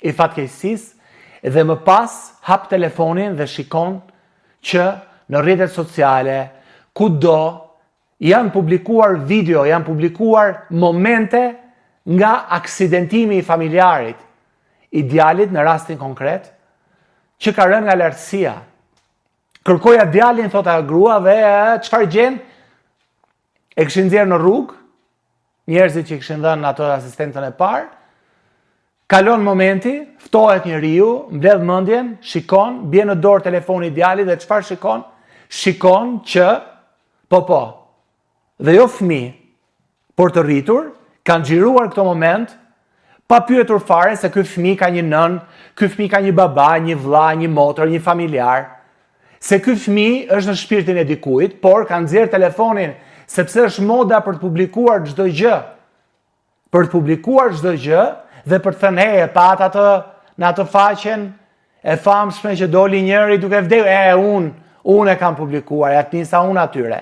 i fatkeqësisë dhe më pas hap telefonin dhe shikon që në rrjetet sociale, kudo, janë publikuar video, janë publikuar momente nga aksidentimi i familjarit, i djalit në rastin konkret, që ka rënë nga lartësia. Kërkoja djalin, thota grua, dhe çfarë gjen? E kishin nxjerrë në rrugë, njerëzit që kishin dhënë ato asistentën e parë, kalon momenti, ftohet njeriu, mbledh mendjen, shikon, bie në dorë telefoni i djalit dhe çfarë shikon? Shikon që po, dhe jo fëmijë, por të rritur, kanë xhiruar këto moment, pa pyetur fare se ky fëmijë ka një nën, ky fëmijë ka një baba, një vlla, një motër, një familjar, se ky fëmijë është në shpirtin e dikujt, por kanë nxjerrë telefonin sepse është moda për të publikuar çdo gjë. Për të publikuar çdo gjë dhe për të thënë, e pat atë në atë faqen e famshme që doli njëri duke vdekur, unë e kam publikuar, ja të nisa unë atyre.